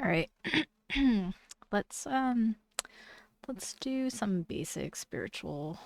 All right. let's um let's do some basic spiritual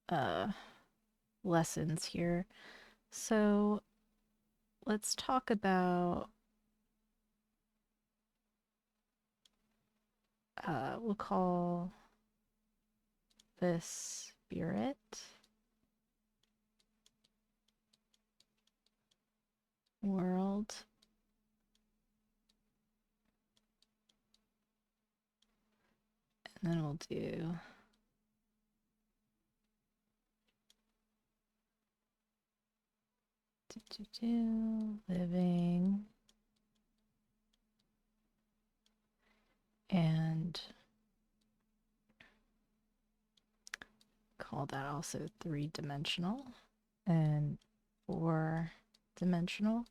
uh lessons here. So, let's talk about we'll call this spirit world, and then we'll do living, and call that also three-dimensional and four-dimensional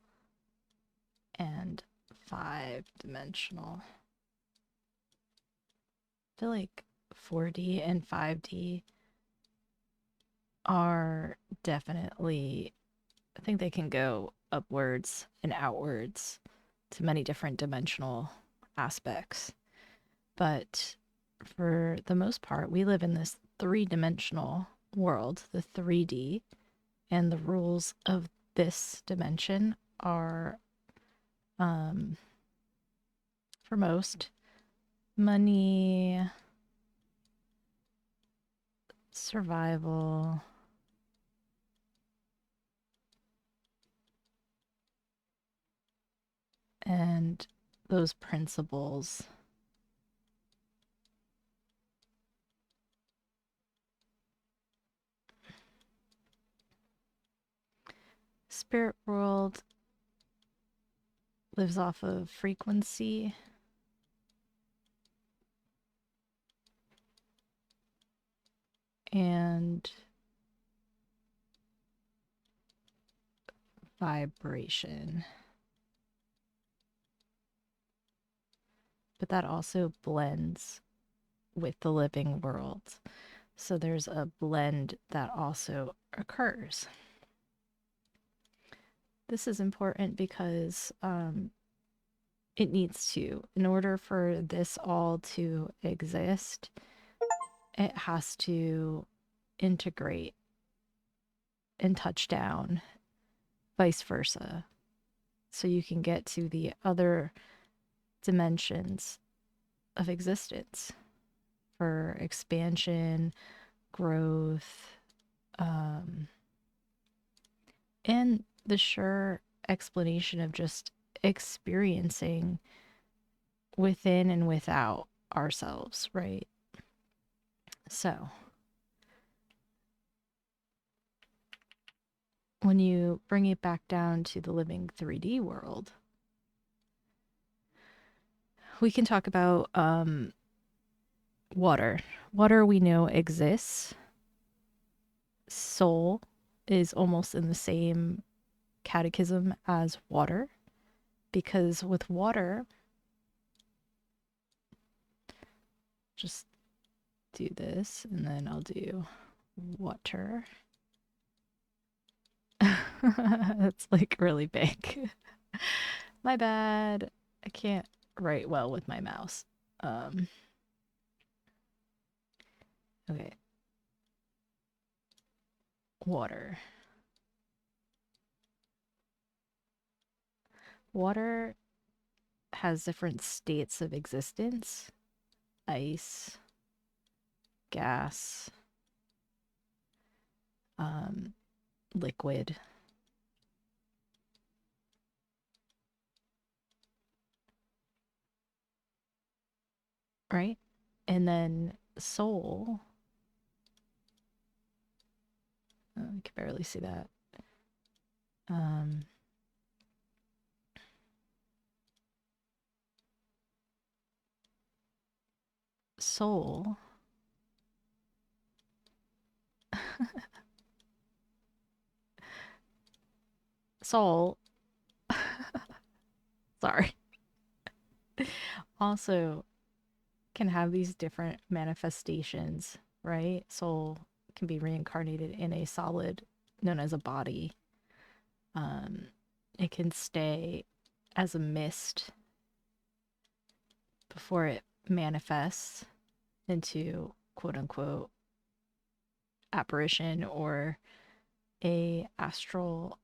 and five-dimensional. I feel like 4D and 5D are definitely, I think they can go upwards and outwards to many different dimensional aspects. But for the most part, we live in this three-dimensional world, the 3D, and the rules of this dimension are, um, for most, money, survival, and those principles. Spirit world lives off of frequency and vibration. But that also blends with the living world. So there's a blend that also occurs. This is important because it needs to. In order for this all to exist, it has to integrate and touch down, vice versa. So you can get to the other dimensions of existence for expansion, growth, um, and the sure explanation of just experiencing within and without ourselves, right? So, when you bring it back down to the living 3D world, we can talk about water. Water we know exists. Soul is almost in the same catechism as water because with water, just do this and then I'll do water. It's like really big. My bad. I can't write well with my mouse. Um, okay. Water. Water has different states of existence: ice, gas, um, liquid, right? And then soul, oh, you can barely see that. Um, soul, soul, sorry, also can have these different manifestations, right? Soul can be reincarnated in a solid known as a body. Um, it can stay as a mist before it manifests into quote unquote apparition or a astral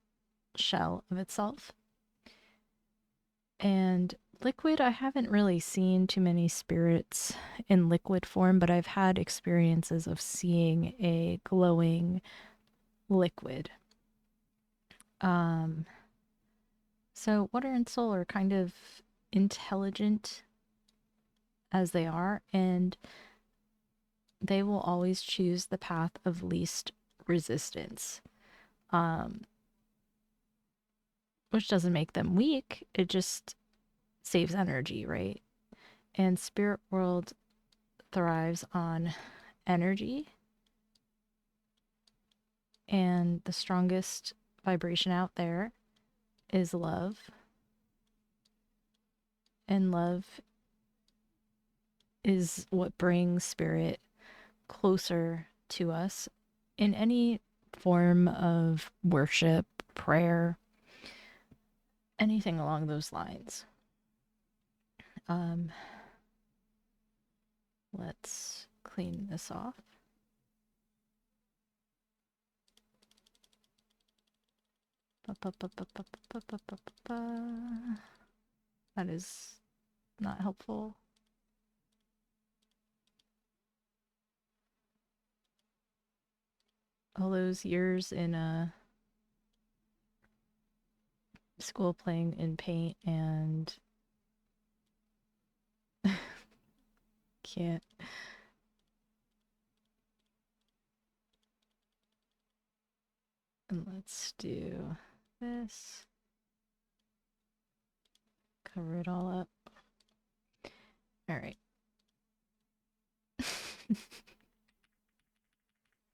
shell of itself. And liquid, I haven't really seen too many spirits in liquid form, but I've had experiences of seeing a glowing liquid. Um, so water and soul are kind of intelligent as they are, and they will always choose the path of least resistance. Um, which doesn't make them weak, it just saves energy, right? And spirit world thrives on energy, and the strongest vibration out there is love. And love is what brings spirit closer to us in any form of worship, prayer, anything along those lines. Um, let's clean this off. That is not helpful. All those years in school playing in paint and can't. And let's do this. Cover it all up. All right.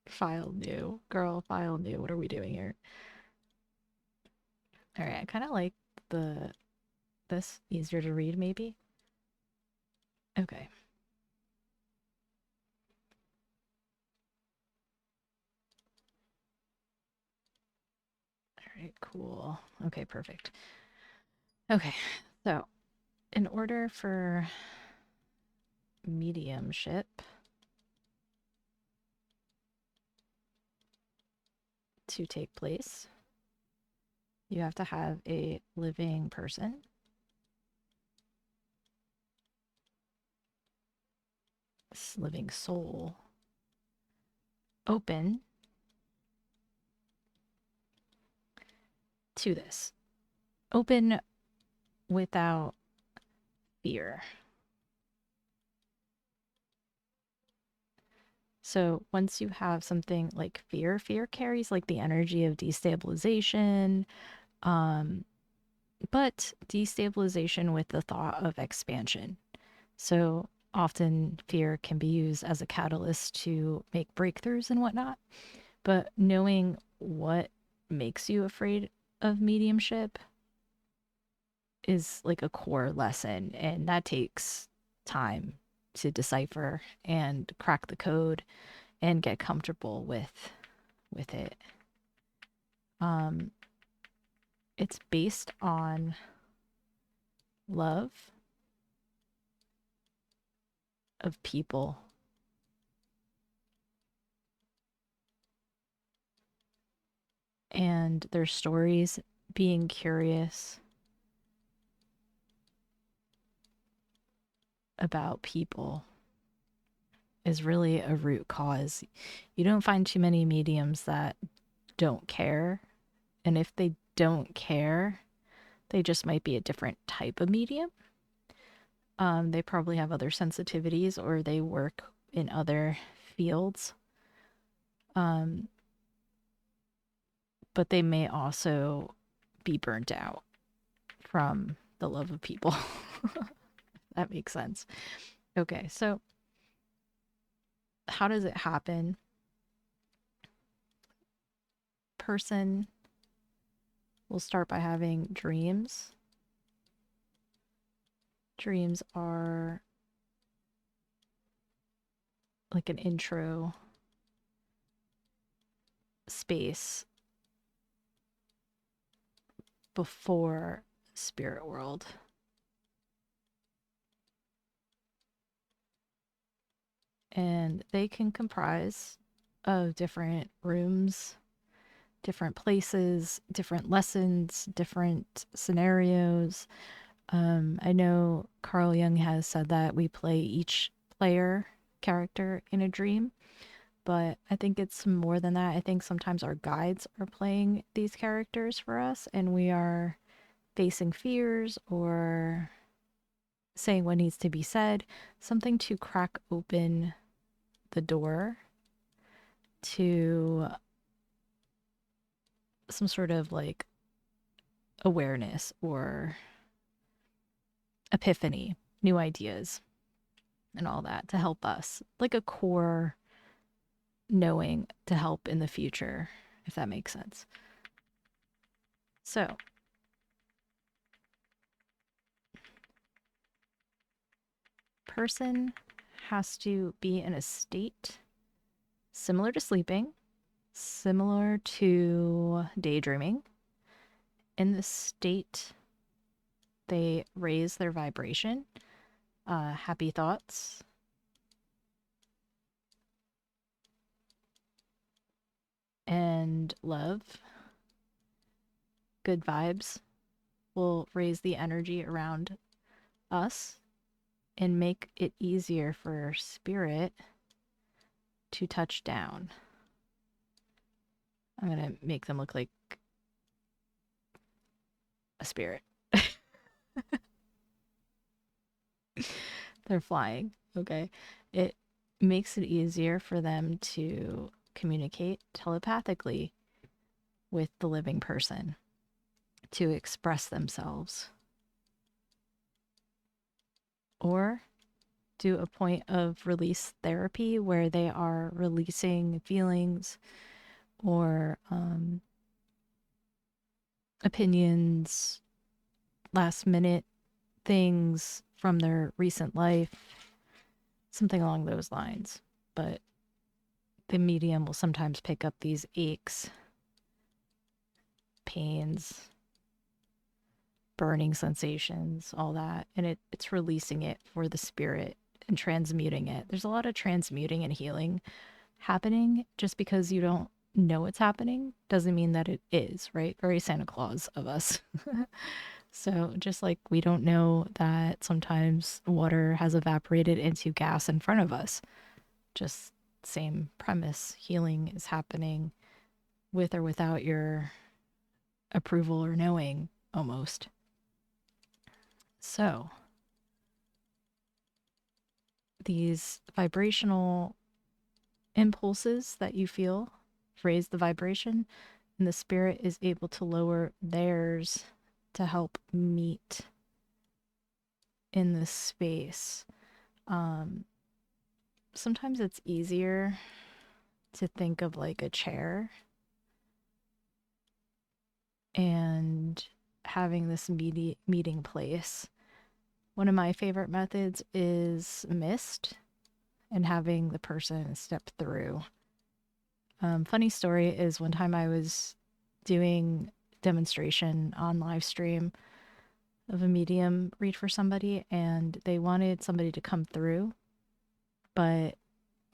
File new. Girl, file new. What are we doing here? All right, I kind of like this easier to read maybe. Okay. All right, cool. Okay, perfect. Okay. So, in order for mediumship to take place, you have to have a living person, this living soul, open to this, open without fear. So once you have something like fear carries like the energy of destabilization, um, but destabilization with the thought of expansion. So often fear can be used as a catalyst to make breakthroughs and whatnot. But knowing what makes you afraid of mediumship is like a core lesson, and that takes time to decipher and crack the code and get comfortable with it. Um, it's based on love of people and their stories, being curious about people is really a root cause. You don't find too many mediums that don't care. And if they don't care, they just might be a different type of medium. They probably have other sensitivities or they work in other fields. But they may also be burnt out from the love of people. That makes sense. Okay, so how does it happen? Person will start by having dreams. Dreams are like an intro space before spirit world. and they can comprise of different rooms, different places, different lessons, different scenarios. I know Carl Jung has said that we play each player character in a dream, but I think it's more than that. I think sometimes our guides are playing these characters for us, and we are facing fears or saying what needs to be said, something to crack open the door to some sort of like awareness or epiphany, new ideas, and all that to help us, like a core knowing to help in the future, if that makes sense. So, person has to be in a state similar to sleeping, similar to daydreaming. In this state, they raise their vibration, happy thoughts, and love, good vibes will raise the energy around us and make it easier for spirit to touch down. I'm going to make them look like a spirit. They're flying, okay? It makes it easier for them to communicate telepathically with the living person, to express themselves, or do a point of release therapy where they are releasing feelings or opinions, last minute things from their recent life, something along those lines. But the medium will sometimes pick up these aches, pains, burning sensations, all that, and it's releasing it for the spirit and transmuting it. There's a lot of transmuting and healing happening. Just because you don't know it's happening doesn't mean that it is, right? Very Santa Claus of us. So just like we don't know that sometimes water has evaporated into gas in front of us, just same premise. Healing is happening with or without your approval or knowing, almost. So these vibrational impulses that you feel raise the vibration, and the spirit is able to lower theirs to help meet in this space. Sometimes it's easier to think of like a chair and having this meeting place. One of my favorite methods is mist and having the person step through. Funny story is one time I was doing demonstration on live stream of a medium read for somebody, and they wanted somebody to come through, but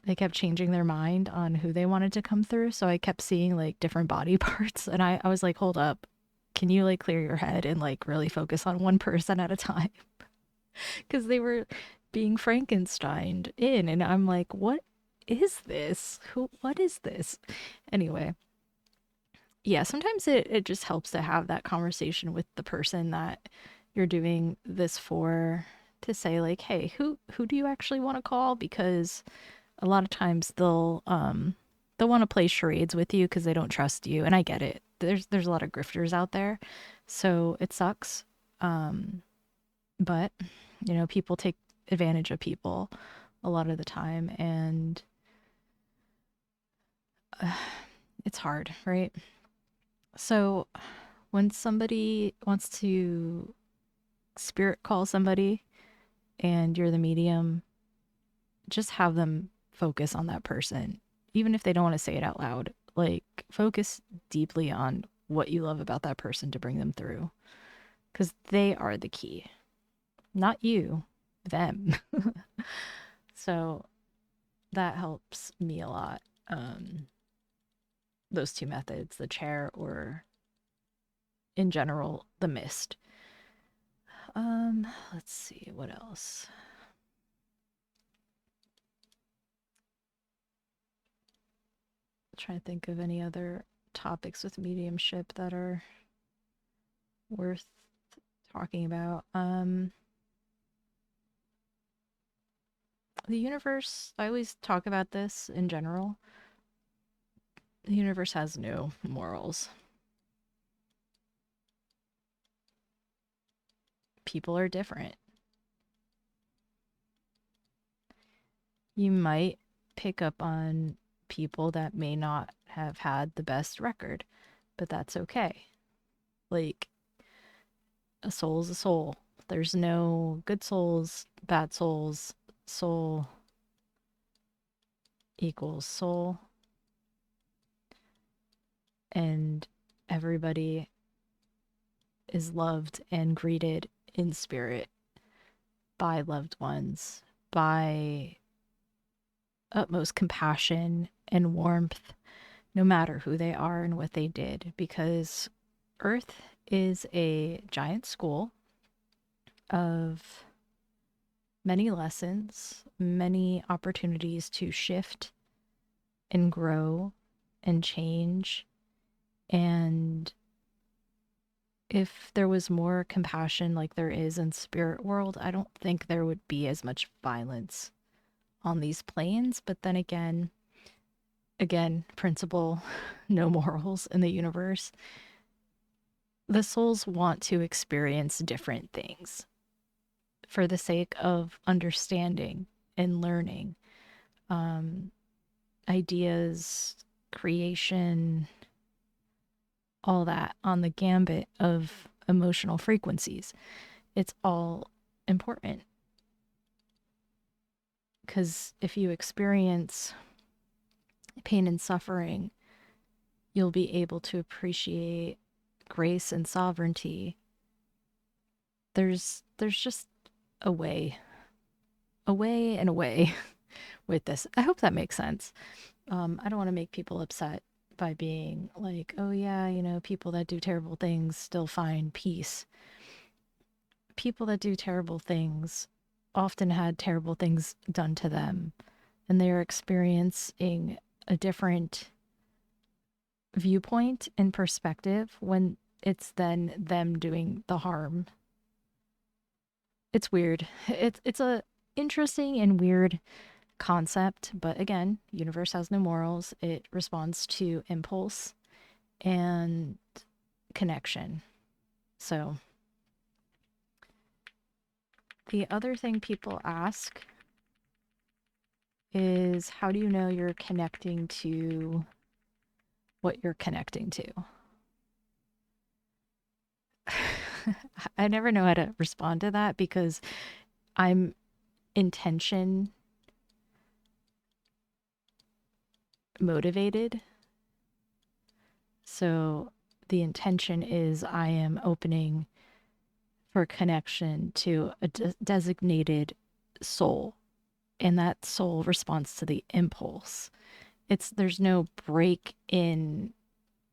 they kept changing their mind on who they wanted to come through. So I kept seeing like different body parts, and I was like, hold up, can you like clear your head and like really focus on one person at a time? Because they were being Frankensteined in, and I'm like, what is this? What is this? Anyway, yeah, sometimes it just helps to have that conversation with the person that you're doing this for, to say like, hey, who do you actually want to call? Because a lot of times they'll want to play charades with you because they don't trust you, and I get it. There's a lot of grifters out there, so it sucks. But you know, people take advantage of people a lot of the time, and it's hard, right? So when somebody wants to spirit call somebody and you're the medium, just have them focus on that person, even if they don't want to say it out loud. Like, focus deeply on what you love about that person to bring them through, because they are the key, not you, them. So that helps me a lot. Those two methods, the chair or in general, the mist. Let's see what else. Trying to think of any other topics with mediumship that are worth talking about. The universe, I always talk about this in general. The universe has no morals. People are different. You might pick up on people that may not have had the best record, but that's okay. Like, a soul's a soul. There's no good souls, bad souls. Soul equals soul. And everybody is loved and greeted in spirit by loved ones, by utmost compassion and warmth, no matter who they are and what they did, because Earth is a giant school of many lessons, many opportunities to shift and grow and change. And if there was more compassion like there is in spirit world, I don't think there would be as much violence on these planes. But then again, principle, no morals in the universe. The souls want to experience different things for the sake of understanding and learning, ideas, creation, all that on the gambit of emotional frequencies. It's all important because if you experience pain and suffering, you'll be able to appreciate grace and sovereignty. There's just a way and a way with this. I hope that makes sense. I don't want to make people upset by being like, oh yeah, people that do terrible things still find peace. People that do terrible things often had terrible things done to them, and they're experiencing a different viewpoint and perspective when it's then them doing the harm. It's weird. It's a interesting and weird concept, but again, universe has no morals. It responds to impulse and connection. So the other thing people ask is, how do you know you're connecting to what you're connecting to? I never know how to respond to that because I'm intention motivated. So the intention is I am opening for connection to a designated soul, and that soul responds to the impulse. There's no break in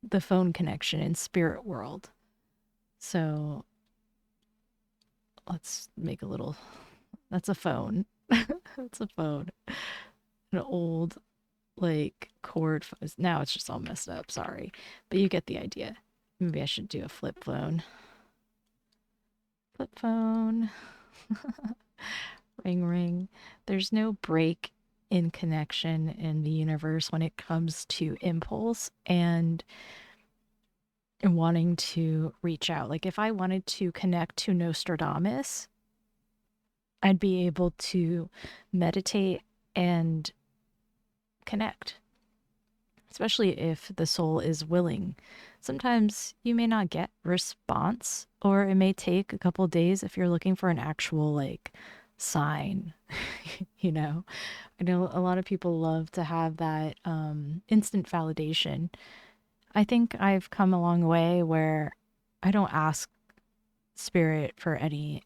the phone connection in spirit world. So let's make a little, that's a phone. That's a phone. An old like cord phone. Now it's just all messed up, sorry. But you get the idea. Maybe I should do a flip phone. Flip phone. Ring ring. There's no break in connection in the universe when it comes to impulse and wanting to reach out. Like if I wanted to connect to Nostradamus, I'd be able to meditate and connect, especially if the soul is willing. Sometimes you may not get response, or it may take a couple days if you're looking for an actual like sign. I know a lot of people love to have that instant validation. I think I've come a long way where I don't ask spirit for anything.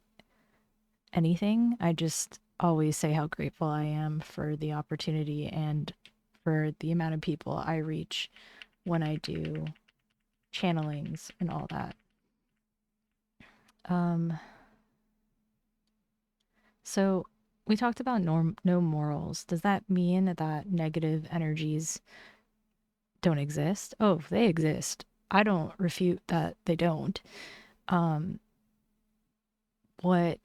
I just always say how grateful I am for the opportunity and for the amount of people I reach when I do channelings and all that. Um, so we talked about no morals. Does that mean that negative energies don't exist? Oh, they exist. I don't refute that they don't. Um, what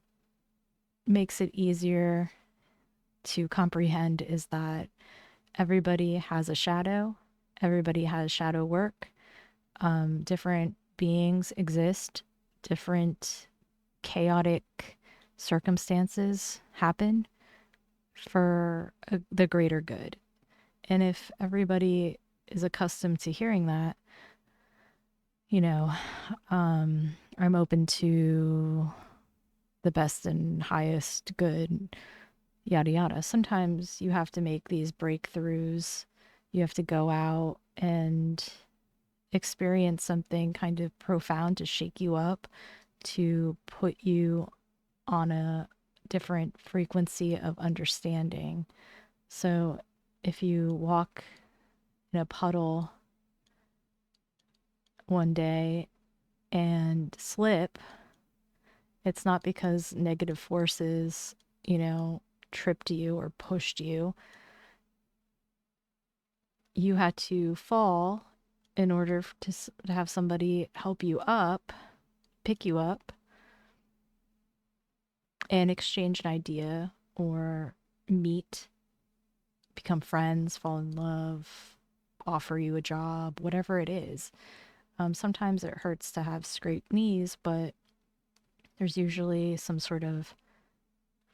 makes it easier to comprehend is that everybody has a shadow, everybody has shadow work. Different beings exist, different chaotic circumstances happen for the greater good. And if everybody is accustomed to hearing that, you know, I'm open to the best and highest good, yada yada. Sometimes you have to make these breakthroughs. You have to go out and experience something kind of profound to shake you up, to put you on a different frequency of understanding. So if you walk in a puddle one day and slip, it's not because negative forces, you know, tripped you or pushed you. You had to fall in order to have somebody help you up, pick you up, and exchange an idea or meet, become friends, fall in love, offer you a job, whatever it is. Sometimes it hurts to have scraped knees, but there's usually some sort of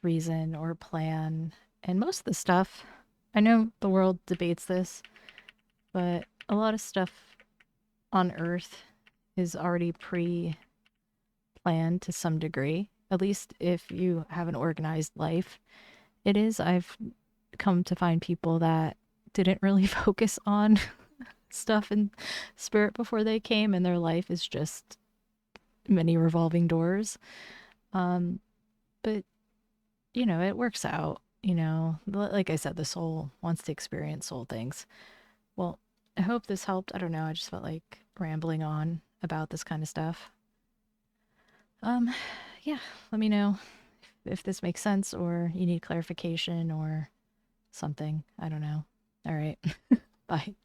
reason or plan. And most of the stuff, I know the world debates this, but a lot of stuff on Earth is already pre planned to some degree. At least if you have an organized life, it is. I've come to find people that didn't really focus on stuff in spirit before they came, and their life is just many revolving doors. Um, but it works out. Like I said, the soul wants to experience soul things. Well, I hope this helped. I don't know. I just felt like rambling on about this kind of stuff. Um, yeah, let me know if this makes sense or you need clarification or something. I don't know. All right. Bye.